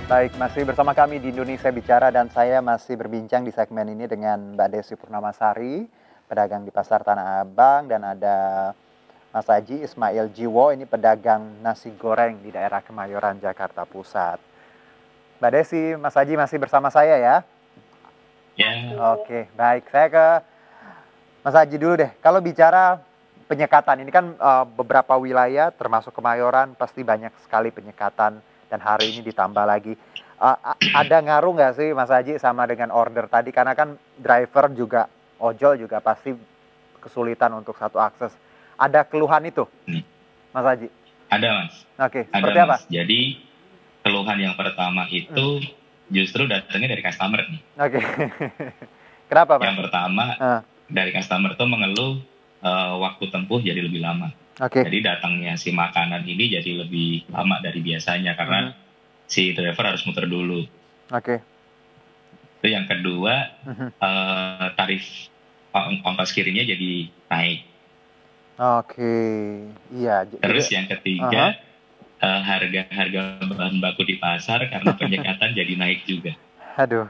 Baik, masih bersama kami di Indonesia Bicara dan saya masih berbincang di segmen ini dengan Mbak Desi Purnamasari, pedagang di Pasar Tanah Abang, dan ada Mas Haji Ismail Jiwo, ini pedagang nasi goreng di daerah Kemayoran, Jakarta Pusat. Mbak Desi, Mas Haji masih bersama saya ya? Ya, Oke, baik. Saya ke Mas Haji dulu deh. Kalau bicara penyekatan, ini kan beberapa wilayah termasuk Kemayoran pasti banyak sekali penyekatan dan hari ini ditambah lagi. Ada ngaruh nggak sih Mas Haji sama dengan order tadi? Karena kan driver juga, ojol juga pasti kesulitan untuk satu akses. Ada keluhan itu, nih, Mas Haji? ada Mas, Oke, ada seperti apa? Mas. Jadi keluhan yang pertama Hmm, itu justru datangnya dari customer nih. oke. Kenapa Mas? Yang pertama Ah, dari customer tuh mengeluh waktu tempuh jadi lebih lama. oke. Jadi datangnya si makanan ini jadi lebih lama dari biasanya karena Mhm, si driver harus muter dulu. oke. Itu yang kedua, Mhm, tarif ongkos kirimnya jadi naik. oke. Iya, jadi Terus yang ketiga, aha. harga-harga bahan baku di pasar karena penyekatan jadi naik juga. Aduh.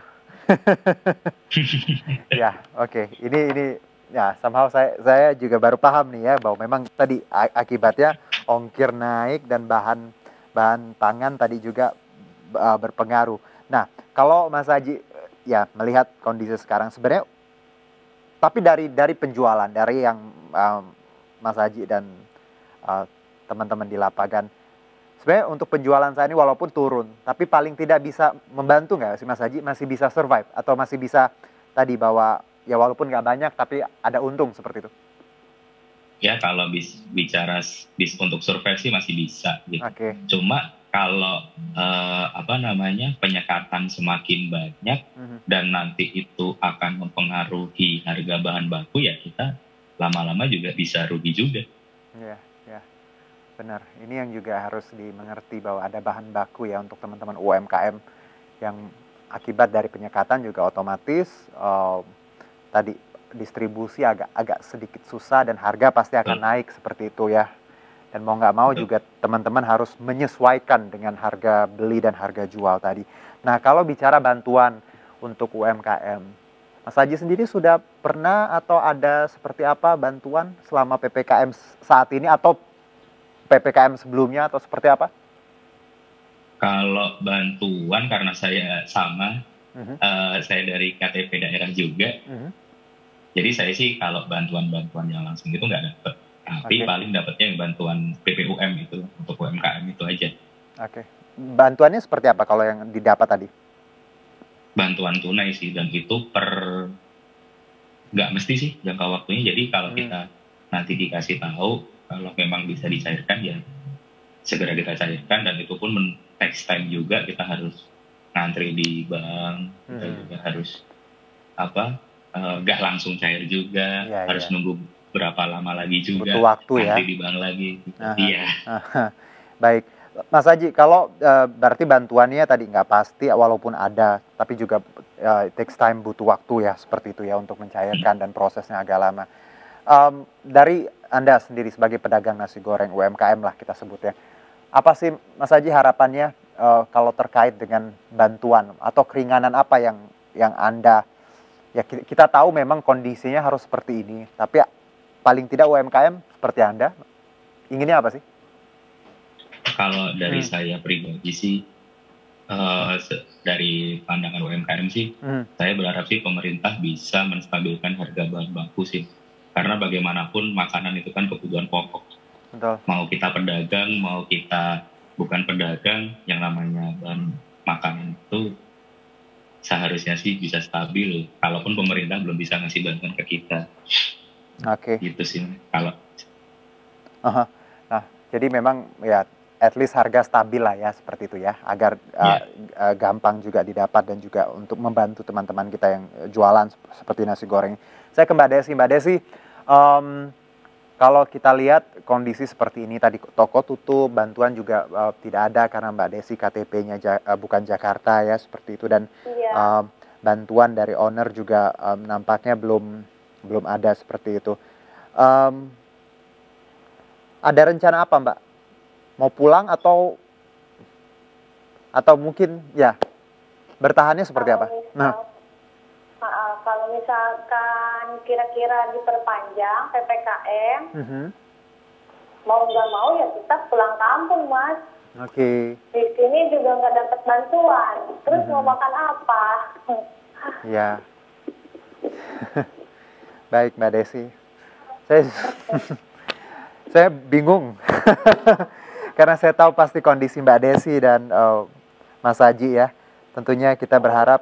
Ya, oke. Ini ya somehow saya juga baru paham nih ya bahwa memang tadi akibatnya ongkir naik dan bahan bahan pangan tadi juga berpengaruh. Nah, kalau Mas Haji ya melihat kondisi sekarang sebenarnya tapi dari penjualan dari yang Mas Haji dan uh, teman-teman di lapangan sebenarnya untuk penjualan saya ini walaupun turun, tapi paling tidak bisa membantu nggak sih Mas Haji? Masih bisa survive atau masih bisa tadi bahwa ya walaupun nggak banyak tapi ada untung seperti itu? Ya kalau bicara untuk survei sih masih bisa gitu. Oke. Cuma kalau apa namanya penyekatan semakin banyak Mhm. dan nanti itu akan mempengaruhi harga bahan baku ya kita lama-lama juga bisa rugi juga. Iya, ya, benar. Ini yang juga harus dimengerti bahwa ada bahan baku ya untuk teman-teman UMKM yang akibat dari penyekatan juga otomatis tadi distribusi agak agak sedikit susah dan harga pasti akan Betul, naik seperti itu ya. Dan mau nggak mau betul. juga teman-teman harus menyesuaikan dengan harga beli dan harga jual tadi. Nah, kalau bicara bantuan untuk UMKM, Mas Haji sendiri sudah pernah atau ada seperti apa bantuan selama PPKM saat ini atau PPKM sebelumnya atau seperti apa? Kalau bantuan karena saya sama, Mhm, saya dari KTP daerah juga. mhm, Jadi saya sih kalau bantuan-bantuan yang langsung itu nggak dapet. Tapi oke, paling dapetnya yang bantuan PPUM itu untuk UMKM itu aja. oke. Bantuannya seperti apa kalau yang didapat tadi? Bantuan tunai sih dan itu nggak mesti sih jangka waktunya. Jadi kalau Hmm, kita nanti dikasih tahu kalau memang bisa dicairkan ya segera kita cairkan dan itu pun takes time juga kita harus ngantri di bank kita mhm. juga harus apa nggak langsung cair juga Iya, harus iya. nunggu berapa lama lagi Butuh juga waktu ya. ngantri di bank lagi gitu. Aha, Iya. aha. Baik, Mas Haji, kalau berarti bantuannya tadi nggak pasti, walaupun ada, tapi juga it takes time, butuh waktu ya, seperti itu ya, untuk mencairkan dan prosesnya agak lama. Dari Anda sendiri sebagai pedagang nasi goreng UMKM lah kita sebut ya, apa sih Mas Haji harapannya kalau terkait dengan bantuan atau keringanan apa yang Anda, ya kita tahu memang kondisinya harus seperti ini, tapi paling tidak UMKM seperti Anda, inginnya apa sih? Kalau dari Hmm, saya pribadi sih dari pandangan UMKM sih hmm, saya berharap sih pemerintah bisa menstabilkan harga bahan baku sih karena bagaimanapun makanan itu kan kebutuhan pokok. betul. Mau kita pedagang mau kita bukan pedagang yang namanya bahan makanan itu seharusnya sih bisa stabil kalaupun pemerintah belum bisa ngasih bantuan ke kita Oke. gitu sih kalau Aha. Nah, jadi memang ya at least harga stabil lah ya seperti itu ya, agar ya. gampang juga didapat dan juga untuk membantu teman-teman kita yang jualan seperti nasi goreng. Saya ke Mbak Desi. Mbak Desi, em, kalau kita lihat kondisi seperti ini tadi toko tutup, bantuan juga tidak ada karena Mbak Desi KTP-nya bukan Jakarta ya seperti itu dan Iya, em, bantuan dari owner juga nampaknya belum belum ada seperti itu. Em, ada rencana apa Mbak? Mau pulang atau Atau mungkin ya bertahannya seperti apa? Kalau misalkan kira-kira diperpanjang PPKM, mau nggak mau ya kita pulang kampung, Mas. Oke. Di sini juga nggak dapat bantuan. Terus mau makan apa? Ya. Baik, Mbak Desi. Saya bingung. Karena saya tahu pasti kondisi Mbak Desi dan Mas Haji ya. Tentunya kita berharap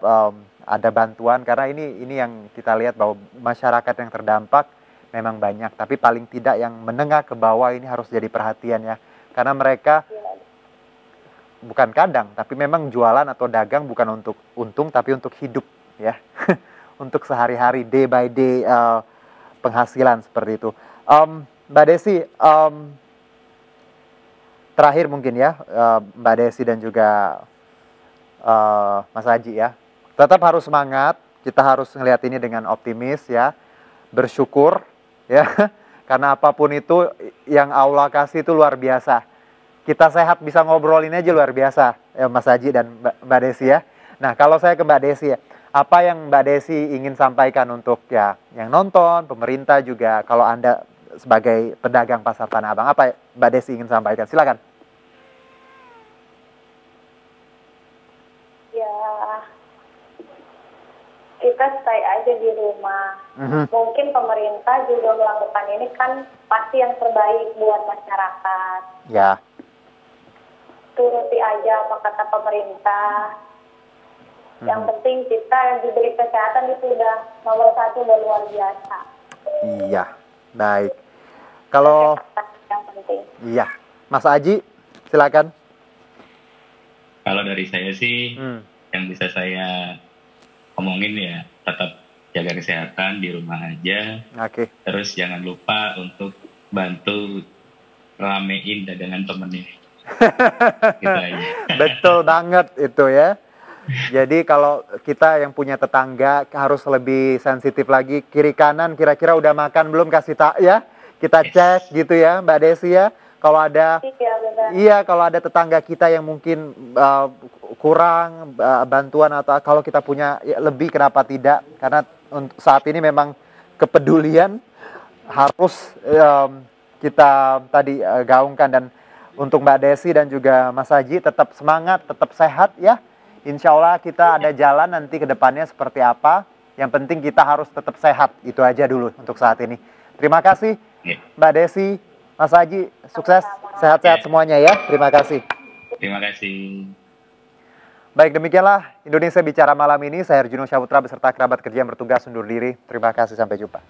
ada bantuan, karena ini yang kita lihat bahwa masyarakat yang terdampak memang banyak, tapi paling tidak yang menengah ke bawah ini harus jadi perhatian ya. Karena mereka bukan kadang, tapi memang jualan atau dagang bukan untuk untung, tapi untuk hidup ya. Untuk sehari-hari, day by day penghasilan seperti itu. Mbak Desi, terakhir mungkin ya, Mbak Desi dan juga Mas Haji ya, tetap harus semangat, kita harus melihat ini dengan optimis ya, bersyukur ya, karena apapun itu yang Allah kasih itu luar biasa. Kita sehat bisa ngobrolin aja luar biasa ya, Mas Haji dan Mbak Desi ya. Nah, kalau saya ke Mbak Desi ya, apa yang Mbak Desi ingin sampaikan untuk ya yang nonton, pemerintah juga, kalau Anda sebagai pedagang pasar Tanah Abang, apa Mbak Desi ingin sampaikan? Silakan. Ya, kita stay aja di rumah. Mungkin pemerintah juga melakukan ini kan pasti yang terbaik buat masyarakat. Ya. Turuti aja apa kata pemerintah. Yang penting kita yang diberi kesehatan itu udah nomor 1 dan luar biasa. Iya, baik. Kalau yang penting. Iya, Mas Haji, silakan. Kalau dari saya sih, yang bisa saya omongin ya tetap jaga kesehatan di rumah aja. Oke. Terus jangan lupa untuk bantu ramein dagangan temennya. Gitu aja. Betul banget itu ya. Jadi kalau kita yang punya tetangga harus lebih sensitif lagi, kiri kanan kira-kira udah makan belum, kasih tak ya. Kita cek gitu ya Mbak Desi ya. Kalau ada kalau ada tetangga kita yang mungkin kurang bantuan, atau kalau kita punya lebih, kenapa tidak? Karena saat ini memang kepedulian harus kita tadi gaungkan. Dan untuk Mbak Desi dan juga Mas Haji, tetap semangat, tetap sehat ya. Insya Allah kita ada jalan nanti ke depannya seperti apa. Yang penting kita harus tetap sehat. Itu aja dulu untuk saat ini. Terima kasih Mbak Desi, Mas Haji. Sukses, sehat-sehat semuanya ya. Terima kasih. Terima kasih. Baik, demikianlah Indonesia Bicara malam ini. Saya Arjuno Syaputra beserta kerabat kerja yang bertugas undur diri. Terima kasih, sampai jumpa.